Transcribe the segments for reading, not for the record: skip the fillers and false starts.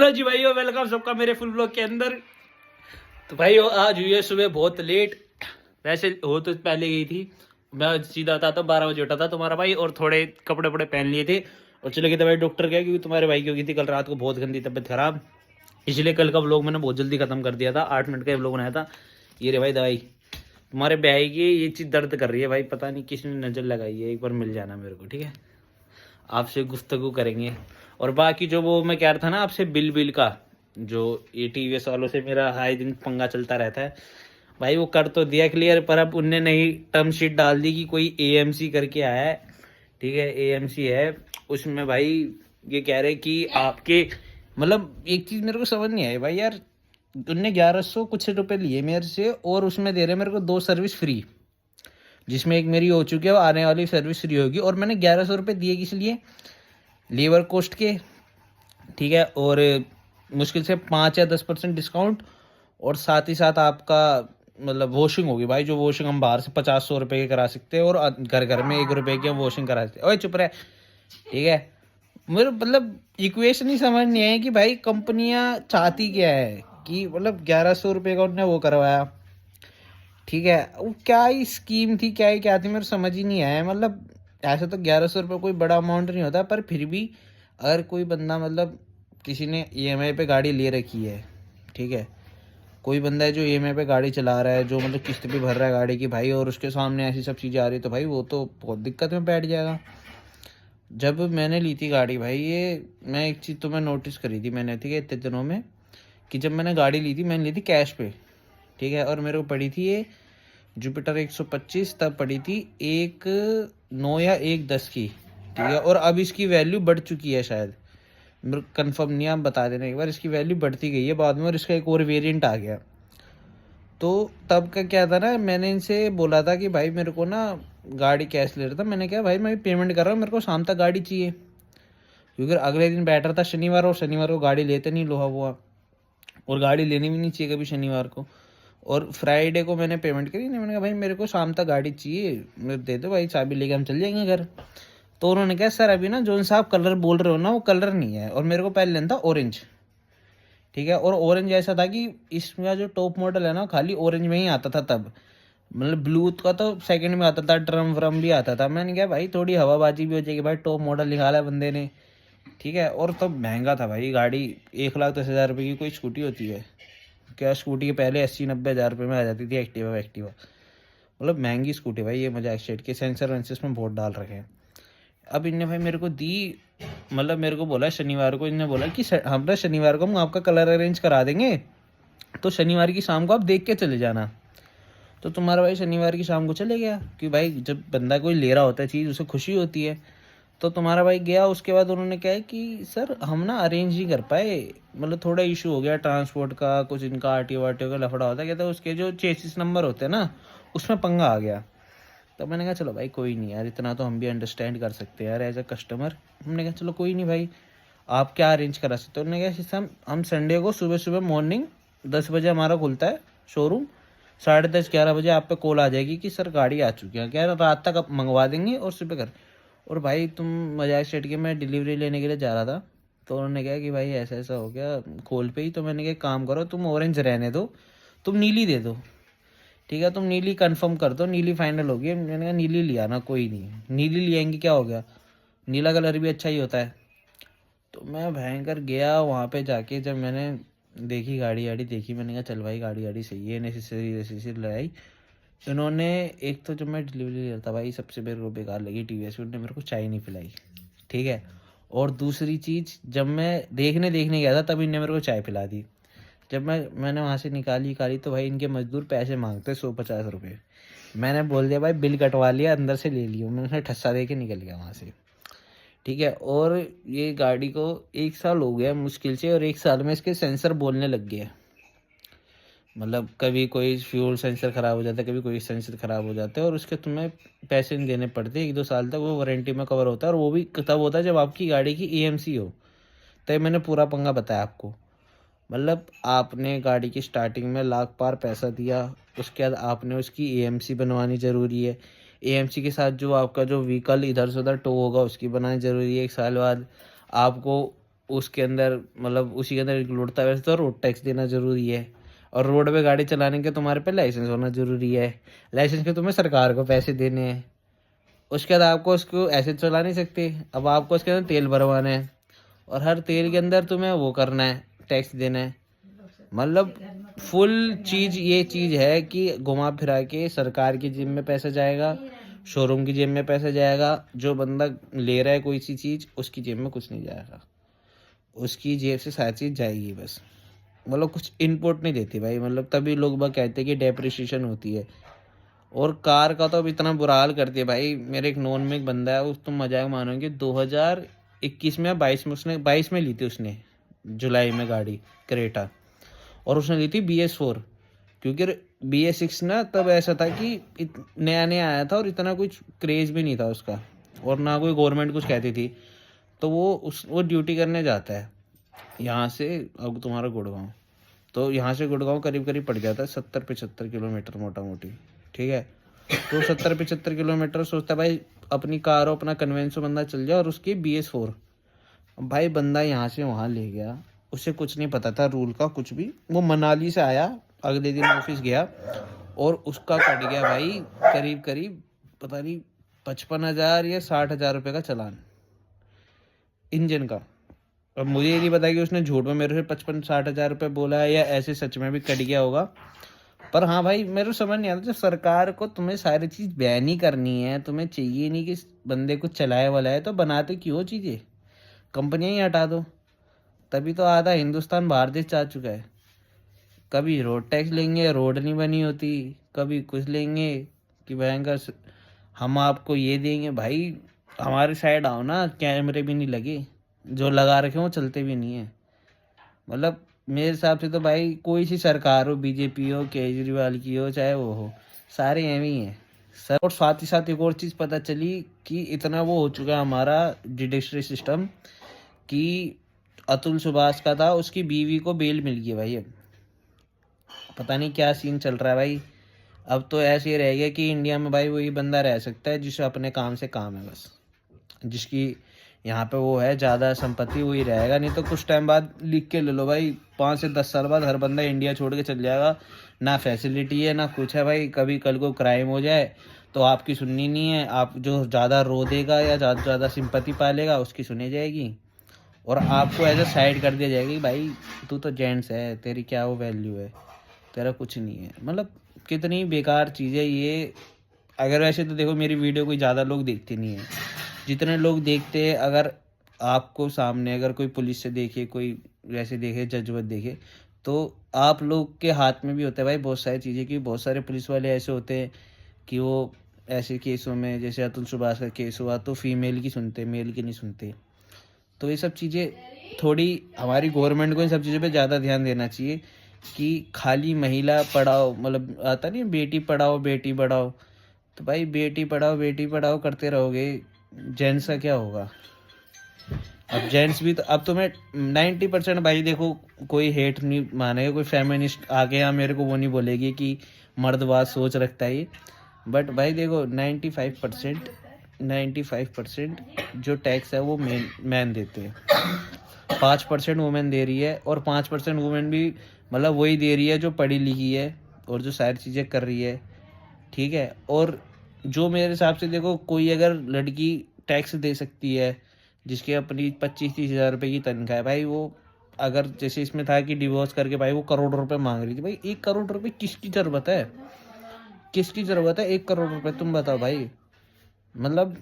Hello जी भाइयों, welcome सबका मेरे फुल ब्लॉग के अंदर। तो भाइयों आज हुई है सुबह बहुत लेट। वैसे हो तो पहले गई थी। मैं सीधा आता था 12 बजे उठा था तुम्हारा भाई, और थोड़े कपड़े वपड़े पहन लिए थे और चले गए थे भाई डॉक्टर के, क्योंकि तुम्हारे भाई की हो गई थी कल रात को बहुत गंदी तबीयत खराब। इसलिए कल का व्लॉग मैंने बहुत जल्दी खत्म कर दिया था। 8 मिनट का व्लॉग बनाया था। ये रे भाई दवाई तुम्हारे भाई की, ये चीज़ दर्द कर रही है भाई, पता नहीं किसने नज़र लगाई है। एक बार मिल जाना मेरे को, ठीक है? आपसे गुफ्तगू करेंगे। और बाकी जो वो मैं कह रहा था ना आपसे, बिल का, जो ये टीवीएस वालों से मेरा हाई दिन पंगा चलता रहता है भाई, वो कर तो दिया क्लियर, पर अब उनने नई टर्म शीट डाल दी कि कोई एएमसी करके आया है। ठीक है, एएमसी है उसमें भाई। ये कह रहे कि आपके मतलब एक चीज़ मेरे को समझ नहीं आई भाई यार। उनने 1100 कुछ रुपए लिए मेरे से, और उसमें दे रहे मेरे को 2 सर्विस फ्री, जिसमें एक मेरी हो चुकी है, वो आने वाली सर्विस फ्री होगी। और मैंने 1100 रुपये दिए किस लिए? लेबर कोस्ट के, ठीक है, और मुश्किल से 5 या 10% डिस्काउंट, और साथ ही साथ आपका मतलब वॉशिंग होगी भाई। जो वॉशिंग हम बाहर से 50-100 रुपये के करा सकते हैं, और घर घर में 1 रुपये की हम वॉशिंग करा सकते हैं। ओए चुप रहे, ठीक है? मेरे मतलब इक्वेशन ही समझ नहीं आई कि भाई कंपनियां चाहती क्या है, कि मतलब 1100 रुपये का उन्होंने वो करवाया, ठीक है? वो क्या ही स्कीम थी, क्या थी, मेरे समझ ही नहीं आया। मतलब ऐसे तो 1100 रुपये कोई बड़ा अमाउंट नहीं होता, पर फिर भी अगर कोई बंदा मतलब किसी ने ईएमआई पे गाड़ी ले रखी है, ठीक है, कोई बंदा है जो ईएमआई पे गाड़ी चला रहा है, जो मतलब किस्त पे भर रहा है गाड़ी की भाई, और उसके सामने ऐसी सब चीज़ें आ रही, तो भाई वो तो बहुत दिक्कत में बैठ जाएगा। जब मैंने ली थी गाड़ी भाई, ये मैं एक चीज़ तो मैं नोटिस करी थी मैंने, ठीक है, इतने दिनों में, कि जब मैंने गाड़ी ली थी, मैंने ली थी कैश पे, ठीक है, और मेरे को पड़ी थी ये जुपिटर 125, तब पड़ी थी 1,9 या 1,10 की, ठीक है? और अब इसकी वैल्यू बढ़ चुकी है शायद, मेरे कंफर्म नहीं, आप बता देना एक बार। इसकी वैल्यू बढ़ती गई है बाद में, और इसका एक और वेरिएंट आ गया। तो तब का क्या था ना, मैंने इनसे बोला था कि भाई मेरे को ना गाड़ी कैश ले रहा था। मैंने कहा भाई मैं पेमेंट कर रहा हूँ, मेरे को शाम तक गाड़ी चाहिए, क्योंकि अगले दिन बैठ रहा था शनिवार, और शनिवार को गाड़ी लेते नहीं लोहा हुआ, और गाड़ी लेनी भी नहीं चाहिए कभी शनिवार को। और फ्राइडे को मैंने पेमेंट करी नहीं, मैंने कहा भाई मेरे को शाम तक गाड़ी चाहिए, मेरे दे दो भाई, चाबी लेके हम चल जाएंगे घर। तो उन्होंने कहा सर अभी ना जो साहब कलर बोल रहे हो ना, वो कलर नहीं है, और मेरे को पहले लेना था ऑरेंज, ठीक है? और ऑरेंज ऐसा था कि इसका जो टॉप मॉडल है ना, खाली ऑरेंज में ही आता था तब, मतलब ब्लू का तो सेकंड में आता था, ड्रम व्रम भी आता था। मैंने कहा भाई थोड़ी हवाबाजी भी हो जाएगी भाई, टॉप मॉडल निकाला है बंदे ने, ठीक है? और तब महंगा था भाई गाड़ी, 1,10,000 रुपये की कोई स्कूटी होती है क्या? स्कूटी के पहले 80-90 हज़ार रुपये में आ जाती थी एक्टिवा। मतलब महंगी स्कूटी भाई ये, मजाक सेट के सेंसर वेंसर में बहुत डाल रखे हैं। अब इनने भाई मेरे को दी, मतलब मेरे को बोला शनिवार को, इनने बोला कि हम ना शनिवार को हम आपका कलर अरेंज करा देंगे, तो शनिवार की शाम को आप देख के चले जाना। तो तुम्हारा भाई शनिवार की शाम को चले गया, कि भाई जब बंदा कोई ले रहा होता है चीज़, उसे खुशी होती है। तो तुम्हारा भाई गया, उसके बाद उन्होंने कहा है कि सर हम ना अरेंज नहीं कर पाए, मतलब थोड़ा इशू हो गया ट्रांसपोर्ट का, कुछ इनका आरटीओ वारटीओ का लफड़ा होता है, कहते हैं उसके जो चेसिस नंबर होते हैं ना, उसमें पंगा आ गया। तो मैंने कहा चलो भाई कोई नहीं यार, इतना तो हम भी अंडरस्टैंड कर सकते हैं यार एज अ कस्टमर। हमने कहा चलो कोई नहीं भाई, आप क्या अरेंज करा सकते हो? उन्होंने कहा सिस्टम, हम संडे को सुबह सुबह मॉर्निंग 10 बजे हमारा खुलता है शोरूम, 10:30-11 बजे आप पे कॉल आ जाएगी कि सर गाड़ी आ चुकी है, क्या रात तक आप मंगवा देंगे और सुबह कर। और भाई तुम मजाक सेट के, मैं डिलीवरी लेने के लिए जा रहा था, तो उन्होंने कहा कि भाई ऐसा ऐसा हो गया कॉल पे ही। तो मैंने कहा काम करो, तुम ऑरेंज रहने दो, तुम नीली दे दो, ठीक है? तुम नीली कंफर्म कर दो, नीली फाइनल होगी। मैंने कहा नीली लिया ना, कोई नहीं, नीली ले आएंगे, क्या हो गया, नीला कलर भी अच्छा ही होता है। तो मैं भयंकर गया वहाँ पे जाके, जब मैंने देखी गाड़ी वाड़ी देखी, मैंने कहा चल भाई गाड़ी वाड़ी सही है, नेसेसरी लगाई। इन्होंने एक तो जब मैं डिलीवरी ले रहा था भाई, सबसे मेरे को बेकार लगी टीवीएस, उन्होंने मेरे को चाय नहीं पिलाई, ठीक है? और दूसरी चीज़, जब मैं देखने गया था तब इनने मेरे को चाय पिला दी। जब मैंने वहाँ से निकाली तो भाई इनके मजदूर पैसे मांगते 150 रुपये। मैंने बोल दिया भाई बिल कटवा लिया, अंदर से ले लियो, मैंने ठस्सा दे के निकल गया वहाँ से, ठीक है? और ये गाड़ी को 1 साल हो गया मुश्किल से, और 1 साल में इसके सेंसर बोलने लग गए। मतलब कभी कोई फ्यूल सेंसर ख़राब हो जाता है, कभी कोई सेंसर ख़राब हो जाता है, और उसके तुम्हें पैसे नहीं देने पड़ते, 1-2 साल तक वो वारंटी में कवर होता है। और वो भी तब होता है जब आपकी गाड़ी की ईएमसी हो। तब मैंने पूरा पंगा बताया आपको। मतलब आपने गाड़ी की स्टार्टिंग में लाख पार पैसा दिया, उसके बाद आपने उसकी एएमसी बनवानी ज़रूरी है। एएमसी के साथ जो आपका जो व्हीकल इधर से उधर टो होगा उसकी बनानी ज़रूरी है। 1 साल बाद आपको उसके अंदर मतलब उसी के अंदर इंक्लूड था। वैसे तो रोड टैक्स देना ज़रूरी है, और रोड पे गाड़ी चलाने के तुम्हारे पे लाइसेंस होना ज़रूरी है। लाइसेंस के तुम्हें सरकार को पैसे देने हैं। उसके बाद आपको उसको ऐसे चला नहीं सकते, अब आपको उसके अंदर तेल भरवाना है, और हर तेल के अंदर तुम्हें वो करना है, टैक्स देना है। मतलब फुल चीज़ ये चीज़ है कि घुमा फिरा के सरकार की जेब में पैसा जाएगा, शोरूम की जेब में पैसा जाएगा, जो बंदा ले रहा है कोई सी चीज़ उसकी जेब में कुछ नहीं जाएगा, उसकी जेब से सारी चीज़ जाएगी बस। मतलब कुछ इनपुट नहीं देती भाई। मतलब तभी लोग बाग कहते हैं कि डेप्रिसिएशन होती है। और कार का तो अब इतना बुरा हाल करती है भाई। मेरे एक नॉन में एक बंदा है, उस तुम मजाक मानोगे 2021 में 22 में, उसने 22 में ली थी उसने जुलाई में गाड़ी क्रेटा, और उसने ली थी BS4। क्योंकि BS6 ना तब ऐसा था कि नया नया आया था और इतना कुछ क्रेज भी नहीं था उसका, और ना कोई गवर्नमेंट कुछ कहती थी। तो वो ड्यूटी करने जाता है यहाँ से, अब तुम्हारा गुड़गांव, तो यहाँ से गुड़गांव करीब करीब पड़ जाता है 70-75 किलोमीटर मोटा मोटी, ठीक है। तो 70-75 किलोमीटर सोचता है भाई अपनी कार हो, अपना कन्वेंस बंदा चल जाए, और उसकी BS4। भाई बंदा यहाँ से वहाँ ले गया, उसे कुछ नहीं पता था रूल का कुछ भी। वो मनाली से आया, अगले दिन ऑफिस गया, और उसका कट गया भाई करीब करीब पता नहीं 55,000 या 60,000 रुपये का चालान इंजन का। अब मुझे ये नहीं पता कि उसने झूठ में मेरे से 55-60 हज़ार रुपये बोला है या ऐसे सच में भी कट गया होगा। पर हाँ भाई मेरे को समझ नहीं आता, जब सरकार को तुम्हें सारी चीज़ बैन ही करनी है, तुम्हें चाहिए नहीं कि बंदे कुछ चलाए वाला है, तो बनाते क्यों चीज़ें, कंपनियां ही हटा दो। तभी तो आधा हिंदुस्तान बाहर देश जा चुका है। कभी रोड टैक्स लेंगे, रोड नहीं बनी होती, कभी कुछ लेंगे कि भयंकर हम आपको ये देंगे। भाई हमारे साइड आओ ना, कैमरे भी नहीं लगे, जो लगा रखे वो चलते भी नहीं है। मतलब मेरे हिसाब से तो भाई कोई सी सरकार हो, BJP हो, केजरीवाल की हो, चाहे वो हो, सारे एवं ही हैं सर। और साथ ही साथ एक और चीज़ पता चली कि इतना वो हो चुका है हमारा जुडिशरी सिस्टम कि अतुल सुभाष का था, उसकी बीवी को बेल मिल गई भाई। अब पता नहीं क्या सीन चल रहा है भाई। अब तो ऐसे ही रह गया कि इंडिया में भाई वही बंदा रह सकता है जिसे अपने काम से काम है बस, जिसकी यहाँ पे वो है ज़्यादा संपत्ति, वही रहेगा। नहीं तो कुछ टाइम बाद लिख के ले लो भाई, 5 से 10 साल बाद हर बंदा इंडिया छोड़ के चल जाएगा। ना फैसिलिटी है ना कुछ है भाई। कभी कल को क्राइम हो जाए तो आपकी सुननी नहीं है, आप जो ज़्यादा रो देगा या ज़्यादा सिंपत्ति पालेगा उसकी सुनी जाएगी, और आपको एज अ साइड कर दिया जाएगा कि भाई तू तो जेंट्स है, तेरी क्या वो वैल्यू है, तेरा कुछ नहीं है। मतलब कितनी बेकार चीज़ है ये। अगर वैसे तो देखो मेरी वीडियो कोई ज़्यादा लोग देखते नहीं है, जितने लोग देखते हैं, अगर आपको सामने अगर कोई पुलिस से देखे, कोई वैसे देखे, जज वज देखे, तो आप लोग के हाथ में भी होता है भाई बहुत सारी चीज़ें। कि बहुत सारे पुलिस वाले ऐसे होते हैं कि वो ऐसे केसों में, जैसे अतुल सुभाष का केस हुआ, तो फीमेल की सुनते, मेल की नहीं सुनते। तो ये सब चीज़ें थोड़ी हमारी गवर्नमेंट को इन सब चीज़ों पे ज़्यादा ध्यान देना चाहिए कि खाली महिला पढ़ाओ, मतलब आता नहीं बेटी पढ़ाओ बेटी बढ़ाओ, तो भाई बेटी पढ़ाओ करते रहोगे, जेंट्स का क्या होगा। अब जेंट्स भी तो, अब तो मैं 90% भाई देखो कोई हेट नहीं मानेगा, कोई फेमिनिस्ट आके यहाँ मेरे को वो नहीं बोलेगी कि मर्दवाद सोच रखता है ये। बट भाई देखो 95% जो टैक्स है वो मैन देते हैं। 5% वुमेन दे रही है, और 5% वुमेन भी मतलब वही दे रही है जो पढ़ी लिखी है और जो सारी चीज़ें कर रही है, ठीक है। और जो मेरे हिसाब से देखो कोई अगर लड़की टैक्स दे सकती है जिसकी अपनी 25-30 हज़ार रुपये की तनख्वाह है भाई, वो अगर जैसे इसमें था कि डिवोर्स करके भाई वो करोड़ रुपए मांग रही थी। भाई 1 करोड़ रुपए किसकी ज़रूरत है, किसकी ज़रूरत है 1 करोड़ रुपए, तुम बताओ भाई। मतलब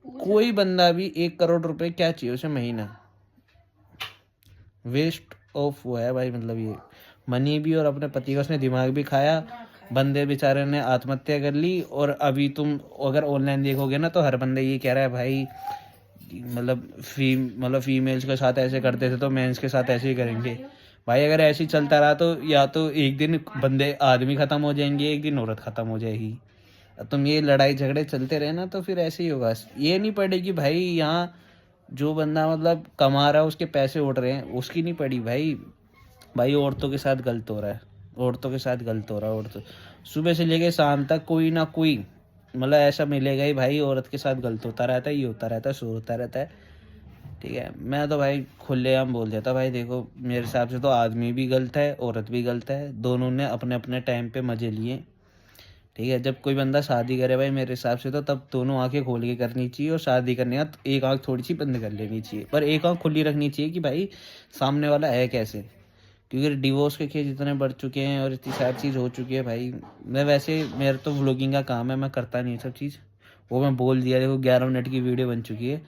कोई बंदा भी 1 करोड़ रुपए क्या चाहिए उसे महीना, वेस्ट ऑफ वो है भाई। मतलब ये मनी भी और अपने पति का उसने दिमाग भी खाया। बंदे बेचारे ने आत्महत्या कर ली। और अभी तुम अगर ऑनलाइन देखोगे ना तो हर बंदे ये कह रहा है भाई, मतलब फीमेल्स के साथ ऐसे करते थे तो मेंस के साथ ऐसे ही करेंगे। भाई अगर ऐसे ही चलता रहा तो या तो एक दिन बंदे आदमी ख़त्म हो जाएंगे, एक दिन औरत ख़त्म हो जाएगी। तुम ये लड़ाई झगड़े चलते रहे ना तो फिर ऐसे ही होगा। ये नहीं पड़ेगी भाई यहाँ जो बंदा मतलब कमा रहा है उसके पैसे उड़ रहे हैं, उसकी नहीं पड़ी भाई। भाई औरतों के साथ गलत हो रहा है, औरतों के साथ गलत हो रहा है। औरतों सुबह से लेके शाम तक कोई ना कोई मतलब ऐसा मिलेगा ही भाई, औरत के साथ गलत होता रहता है, ये होता रहता है, सो होता रहता है, ठीक है। मैं तो भाई खुलेआम बोल देता भाई, देखो मेरे हिसाब से तो आदमी भी गलत है, औरत भी गलत है, दोनों ने अपने अपने टाइम पे मजे लिए। ठीक है, जब कोई बंदा शादी करे भाई मेरे हिसाब से तो तब दोनों आंखें खोल के करनी चाहिए, और शादी करने का एक आंख थोड़ी सी बंद कर लेनी चाहिए, पर एक आंख खुली रखनी चाहिए कि भाई सामने वाला है कैसे। क्योंकि डिवोर्स के केस इतने बढ़ चुके हैं और इतनी सारी चीज़ हो चुकी है भाई। मैं वैसे मेरा तो व्लॉगिंग का काम है, मैं करता नहीं सब चीज़, वो मैं बोल दिया, देखो 11 मिनट की वीडियो बन चुकी है।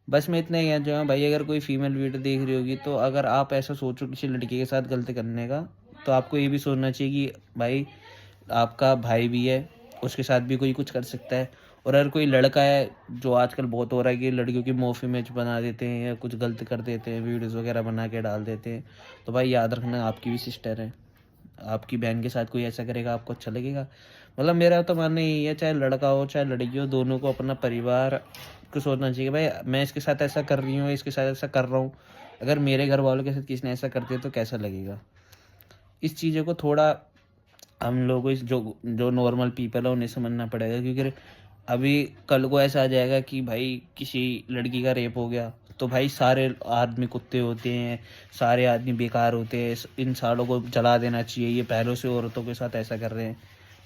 बस मैं इतना ही कहना चाहूँगा भाई, अगर कोई फीमेल वीडियो देख रही होगी तो अगर आप ऐसा सोचो किसी लड़की के साथ गलत करने का, तो आपको ये भी सोचना चाहिए कि भाई आपका भाई भी है, उसके साथ भी कोई कुछ कर सकता है। और अगर कोई लड़का है, जो आजकल बहुत हो रहा है कि लड़कियों की मोफ इमेज बना देते हैं या कुछ गलत कर देते हैं, वीडियोस वगैरह बना के डाल देते हैं, तो भाई याद रखना आपकी भी सिस्टर है, आपकी बहन के साथ कोई ऐसा करेगा आपको अच्छा लगेगा। मतलब मेरा तो मानना यही है, चाहे लड़का हो चाहे लड़की हो, दोनों को अपना परिवार को सोचना चाहिए भाई मैं इसके साथ ऐसा कर रही हूँ, इसके साथ ऐसा कर रहा हूँ, अगर मेरे घर वालों के साथ किसी ने ऐसा कर दिया तो कैसा लगेगा। इस चीज़ों को थोड़ा हम लोगों को जो नॉर्मल पीपल है उन्हें समझना पड़ेगा, क्योंकि अभी कल को ऐसा आ जाएगा कि भाई किसी लड़की का रेप हो गया तो भाई सारे आदमी कुत्ते होते हैं, सारे आदमी बेकार होते हैं, इन सालों को जला देना चाहिए, ये पहलों से औरतों के साथ ऐसा कर रहे हैं।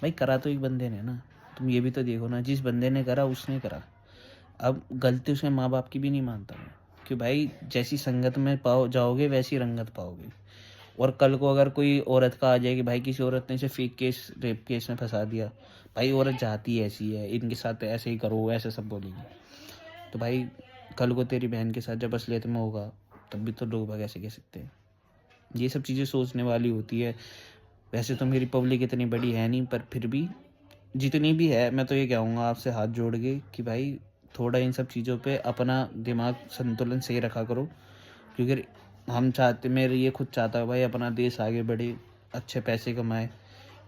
भाई करा तो एक बंदे ने ना, तुम ये भी तो देखो ना, जिस बंदे ने करा उसने करा। अब गलती उसके माँ बाप की भी नहीं मानता मैं, कि भाई जैसी संगत में पाओ जाओगे वैसी रंगत पाओगे। और कल को अगर कोई औरत का आ जाए कि भाई किसी औरत ने इसे फेक केस रेप केस में फंसा दिया, भाई औरत जाती ऐसी है, इनके साथ ऐसे ही करो, ऐसे सब बोलेंगे, तो भाई कल को तेरी बहन के साथ जब असलियत में होगा तब भी तो लोग बाग ऐसे कह सकते हैं। ये सब चीज़ें सोचने वाली होती है। वैसे तो मेरी पब्लिक इतनी बड़ी है नहीं, पर फिर भी जितनी भी है मैं तो ये कहूँगा आपसे हाथ जोड़ के कि भाई थोड़ा इन सब चीज़ों पे अपना दिमाग संतुलन सही रखा करो। क्योंकि हम चाहते, मेरे ये खुद चाहता है भाई अपना देश आगे बढ़े, अच्छे पैसे कमाए,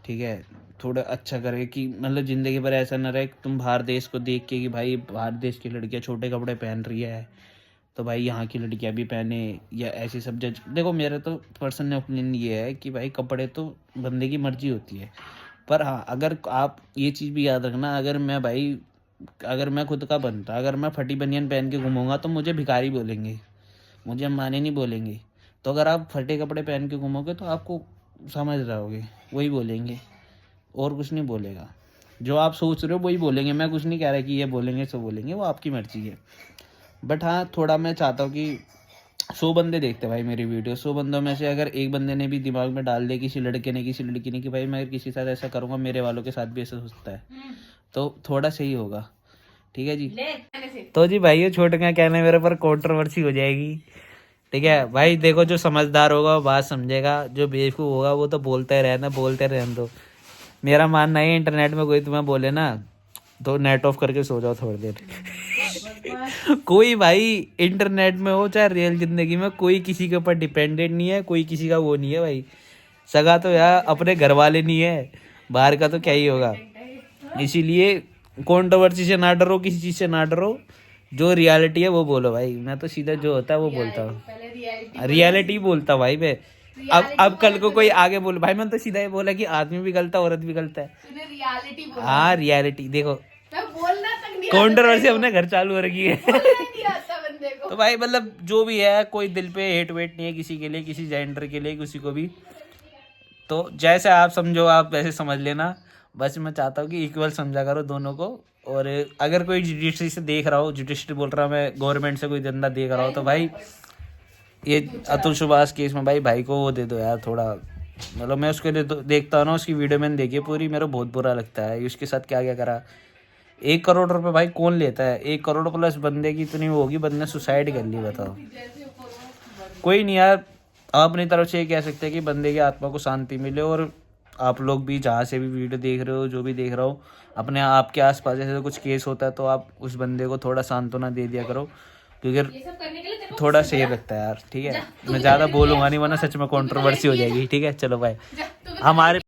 ठीक है, थोड़ा अच्छा करे, कि मतलब ज़िंदगी भर ऐसा ना रहे तुम बाहर देश को देख के कि भाई बाहर देश की लड़कियां छोटे कपड़े पहन रही है तो भाई यहाँ की लड़कियां भी पहने, या ऐसी सब जज। देखो मेरा तो पर्सनल ओपिनियन ये है कि भाई कपड़े तो बंदे की मर्जी होती है, पर हाँ अगर आप ये चीज़ भी याद रखना, अगर मैं खुद का बनता, अगर मैं फटी बनियान पहन के घूमूंगा तो मुझे भिखारी बोलेंगे, मुझे अम्बानी नहीं बोलेंगे। तो अगर आप फटे कपड़े पहन के घूमोगे तो आपको समझ रहे होगे वही बोलेंगे, और कुछ नहीं बोलेगा। जो आप सोच रहे हो वही बोलेंगे, मैं कुछ नहीं कह रहा कि ये बोलेंगे सो बोलेंगे, वो आपकी मर्जी है। बट हाँ थोड़ा मैं चाहता हूँ कि 100 बंदे देखते भाई मेरी वीडियो, 100 बंदों में से अगर एक बंदे ने भी दिमाग में डाल दिया, किसी लड़के ने किसी लड़की ने, कि भाई मैं अगर किसी के साथ ऐसा करूँगा मेरे वालों के साथ भी ऐसा हो सकता है, तो थोड़ा सही होगा। ठीक है जी, तो जी भाई ये छोटे का कहने मेरे पर कंट्रोवर्सी हो जाएगी। ठीक है भाई, देखो जो समझदार होगा वो बात समझेगा, जो बेवकूफ़ होगा वो तो बोलते रहने दो। मेरा मानना है इंटरनेट में कोई तुम्हें बोले ना तो नेट ऑफ करके सो जाओ थोड़ी देर। कोई भाई इंटरनेट में हो चाहे रियल जिंदगी में, कोई किसी के ऊपर डिपेंडेंट नहीं है, कोई किसी का वो नहीं है भाई। सगा तो यार अपने घर वाले नहीं है, बाहर का तो क्या ही होगा। इसीलिए कंट्रोवर्सी से ना डरो, किसी चीज़ से ना डरो, जो रियलिटी है वो बोलो भाई। मैं तो सीधा जो होता है वो बोलता हूँ, रियलिटी बोलता हूँ भाई मैं। अब कल को कोई आगे बोले भाई, मैंने तो सीधा ही बोला कि आदमी भी गलत है औरत भी गलत है। हाँ रियलिटी देखो, कंट्रोवर्सी अपने घर चालू हो रखी है। तो भाई मतलब जो भी है, कोई दिल पे हेट वेट नहीं है किसी के लिए, किसी जेंडर के लिए, किसी को भी। तो जैसे आप समझो आप वैसे समझ लेना। बस मैं चाहता हूँ कि इक्वल समझा करो दोनों को। और अगर कोई जुडिशरी से देख रहा हो, जुडिशरी बोल रहा हूँ मैं, गवर्नमेंट से कोई धंधा देख रहा हो, तो भाई ये अतुल सुभाष केस में भाई को वो दे दो यार थोड़ा। मतलब मैं उसके लिए तो देखता हूँ ना, उसकी वीडियो मैंने देखी है पूरी, मेरे बहुत बुरा लगता है उसके साथ क्या क्या करा। 1 करोड़ रुपए भाई कौन लेता है? 1 करोड़ प्लस बंदे की इतनी वो होगी, बंदे ने सुसाइड कर ली, बताओ। कोई नहीं यार, आप अपनी तरफ से ये कह सकते हैं कि बंदे की आत्मा को शांति मिले। और आप लोग भी जहाँ से भी वीडियो देख रहे हो, जो भी देख रहा हो, अपने आपके आसपास ऐसे कुछ केस होता है तो आप उस बंदे को थोड़ा सांत्वना दे दिया करो, क्योंकि थोड़ा सही लगता है यार। ठीक है, मैं ज़्यादा बोलूँगा नहीं वरना सच में कंट्रोवर्सी हो जाएगी। ठीक है, चलो भाई। हमारे